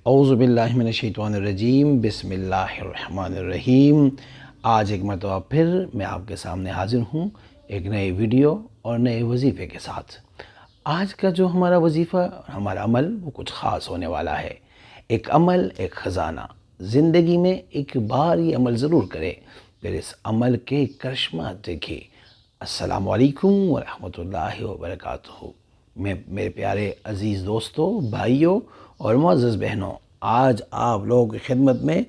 اعوذ باللہ من الشیطان الرجیم، بسم اللہ الرحمن الرحیم۔ آج ایک مرتبہ پھر میں آپ کے سامنے حاضر ہوں ایک نئے ویڈیو اور نئے وظیفے کے ساتھ۔ آج کا جو ہمارا وظیفہ، ہمارا عمل، وہ کچھ خاص ہونے والا ہے۔ ایک عمل، ایک خزانہ۔ زندگی میں ایک بار یہ عمل ضرور کرے، پھر اس عمل کے کرشمات دیکھے۔ السلام علیکم ورحمۃ اللہ وبرکاتہ۔ میرے پیارے عزیز دوستوں، بھائیوں اور معزز بہنوں، آج آپ لوگوں کی خدمت میں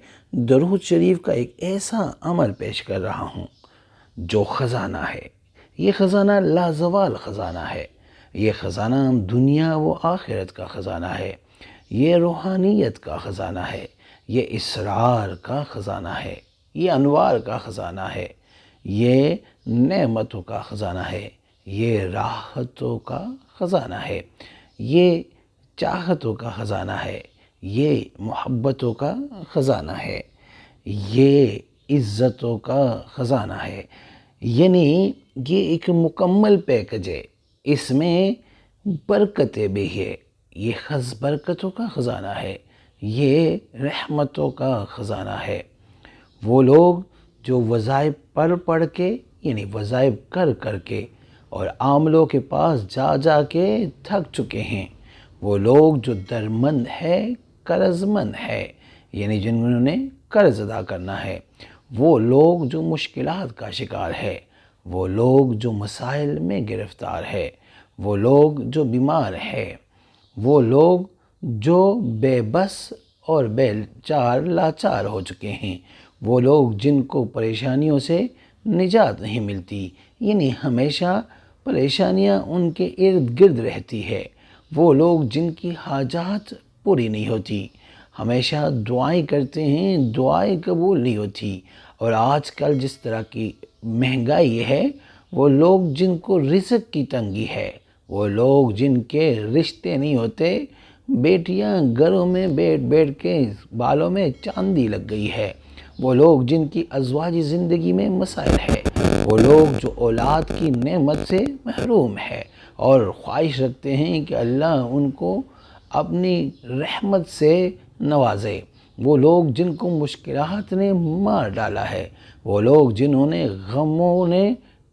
درود شریف کا ایک ایسا عمل پیش کر رہا ہوں جو خزانہ ہے۔ یہ خزانہ لازوال خزانہ ہے۔ یہ خزانہ دنیا و آخرت کا خزانہ ہے۔ یہ روحانیت کا خزانہ ہے۔ یہ اسرار کا خزانہ ہے۔ یہ انوار کا خزانہ ہے۔ یہ نعمتوں کا خزانہ ہے۔ یہ راحتوں کا خزانہ ہے۔ یہ چاہتوں کا خزانہ ہے۔ یہ محبتوں کا خزانہ ہے۔ یہ عزتوں کا خزانہ ہے۔ یعنی یہ ایک مکمل پیکج ہے۔ اس میں برکتیں بھی ہے۔ یہ برکتوں کا خزانہ ہے۔ یہ رحمتوں کا خزانہ ہے۔ وہ لوگ جو وظائف پڑھ کے، یعنی وظائف کر کے اور عاملوں کے پاس جا کے تھک چکے ہیں، وہ لوگ جو درمند ہے، قرض مند ہے، یعنی جنہوں نے قرض ادا کرنا ہے، وہ لوگ جو مشکلات کا شکار ہے، وہ لوگ جو مسائل میں گرفتار ہے، وہ لوگ جو بیمار ہے، وہ لوگ جو بے بس اور لاچار ہو چکے ہیں، وہ لوگ جن کو پریشانیوں سے نجات نہیں ملتی، یعنی ہمیشہ پریشانیاں ان کے ارد گرد رہتی ہے، وہ لوگ جن کی حاجات پوری نہیں ہوتی، ہمیشہ دعائیں کرتے ہیں، دعائیں قبول نہیں ہوتی، اور آج کل جس طرح کی مہنگائی ہے، وہ لوگ جن کو رزق کی تنگی ہے، وہ لوگ جن کے رشتے نہیں ہوتے، بیٹیاں گھروں میں بیٹھ کے بالوں میں چاندی لگ گئی ہے، وہ لوگ جن کی ازواجی زندگی میں مسائل ہے، وہ لوگ جو اولاد کی نعمت سے محروم ہے اور خواہش رکھتے ہیں کہ اللہ ان کو اپنی رحمت سے نوازے، وہ لوگ جن کو مشکلات نے مار ڈالا ہے، وہ لوگ جنہوں نے غموں نے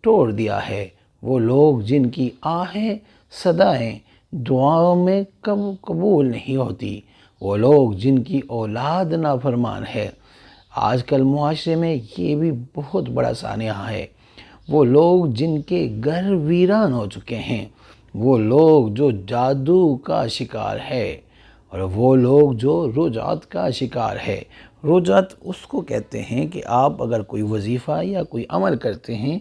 توڑ دیا ہے، وہ لوگ جن کی آہیں صدائیں دعاؤں میں قبول نہیں ہوتی، وہ لوگ جن کی اولاد نافرمان ہے۔ آج کل معاشرے میں یہ بھی بہت بڑا سانحہ ہے۔ وہ لوگ جن کے گھر ویران ہو چکے ہیں، وہ لوگ جو جادو کا شکار ہے، اور وہ لوگ جو رجعت کا شکار ہے۔ رجعت اس کو کہتے ہیں کہ آپ اگر کوئی وظیفہ یا کوئی عمل کرتے ہیں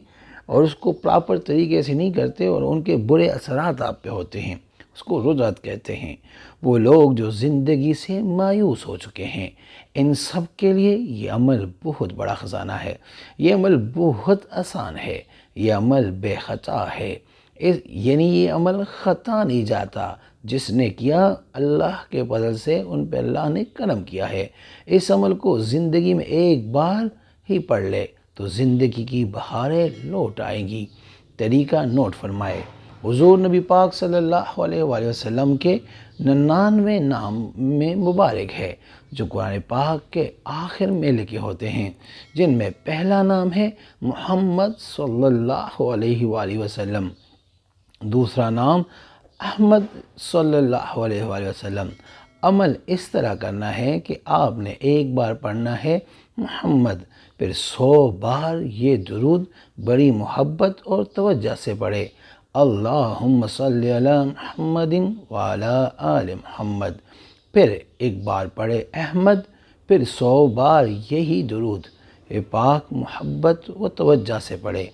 اور اس کو پراپر طریقے سے نہیں کرتے اور ان کے برے اثرات آپ پہ ہوتے ہیں، اس کو رجعت کہتے ہیں۔ وہ لوگ جو زندگی سے مایوس ہو چکے ہیں، ان سب کے لیے یہ عمل بہت بڑا خزانہ ہے۔ یہ عمل بہت آسان ہے۔ یہ عمل بے خطا ہے، یعنی یہ عمل خطا نہیں جاتا۔ جس نے کیا، اللہ کے فضل سے ان پہ اللہ نے کرم کیا ہے۔ اس عمل کو زندگی میں ایک بار ہی پڑھ لے تو زندگی کی بہاریں لوٹ آئیں گی۔ طریقہ نوٹ فرمائے۔ حضور نبی پاک صلی اللہ علیہ وآلہ وسلم کے 99 نام میں مبارک ہے جو قرآن پاک کے آخر میں لکھے ہوتے ہیں، جن میں پہلا نام ہے محمد صلی اللہ علیہ وآلہ وسلم، دوسرا نام احمد صلی اللہ علیہ وآلہ وسلم۔ عمل اس طرح کرنا ہے کہ آپ نے ایک بار پڑھنا ہے محمد، پھر 100 بار یہ درود بڑی محبت اور توجہ سے پڑھے، اللہم صلی علی محمد وعلی آل محمد، پھر ایک بار پڑھے احمد، پھر 100 بار یہی درود پاک محبت و توجہ سے پڑھے۔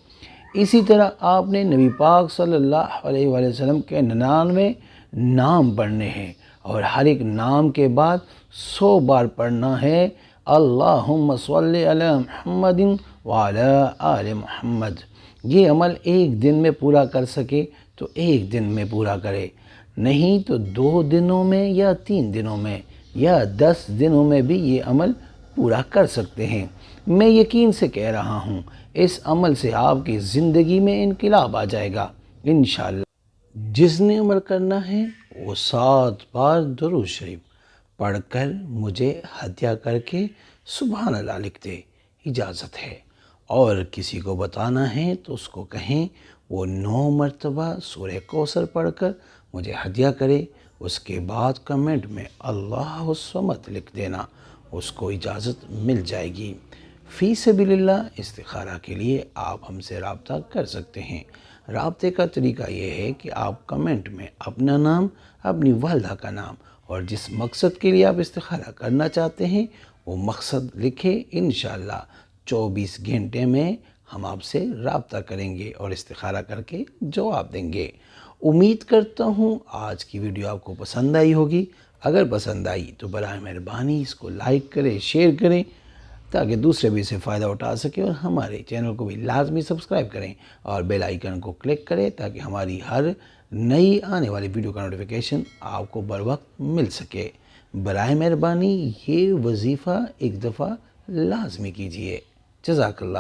اسی طرح آپ نے نبی پاک صلی اللہ علیہ وآلہ وسلم کے 99 نام پڑھنے ہیں، اور ہر ایک نام کے بعد 100 بار پڑھنا ہے اللہم صلی علی محمد وعلی آل محمد۔ یہ عمل ایک دن میں پورا کر سکے تو ایک دن میں پورا کرے، نہیں تو 2 دنوں میں یا 3 دنوں میں یا 10 دنوں میں بھی یہ عمل پورا کر سکتے ہیں۔ میں یقین سے کہہ رہا ہوں اس عمل سے آپ کی زندگی میں انقلاب آ جائے گا انشاءاللہ۔ جس نے عمل کرنا ہے وہ 7 بار درود شریف پڑھ کر مجھے ہدیہ کر کے سبحان اللہ لکھ دے، اجازت ہے۔ اور کسی کو بتانا ہے تو اس کو کہیں وہ 9 مرتبہ سورہ کوثر پڑھ کر مجھے ہدیہ کرے، اس کے بعد کمنٹ میں اللہ الصمد لکھ دینا، اس کو اجازت مل جائے گی۔ فی سبیل اللہ استخارہ کے لیے آپ ہم سے رابطہ کر سکتے ہیں۔ رابطے کا طریقہ یہ ہے کہ آپ کمنٹ میں اپنا نام، اپنی والدہ کا نام اور جس مقصد کے لیے آپ استخارہ کرنا چاہتے ہیں وہ مقصد لکھیں۔ انشاءاللہ 24 گھنٹے میں ہم آپ سے رابطہ کریں گے اور استخارہ کر کے جواب دیں گے۔ امید کرتا ہوں آج کی ویڈیو آپ کو پسند آئی ہوگی۔ اگر پسند آئی تو برائے مہربانی اس کو لائک کریں، شیئر کریں تاکہ دوسرے بھی اسے فائدہ اٹھا سکیں، اور ہمارے چینل کو بھی لازمی سبسکرائب کریں اور بیل آئیکن کو کلک کریں تاکہ ہماری ہر نئی آنے والی ویڈیو کا نوٹیفیکیشن آپ کو بر وقت مل سکے۔ برائے مہربانی یہ وظیفہ ایک دفعہ لازمی کیجیے۔ جزاک اللہ۔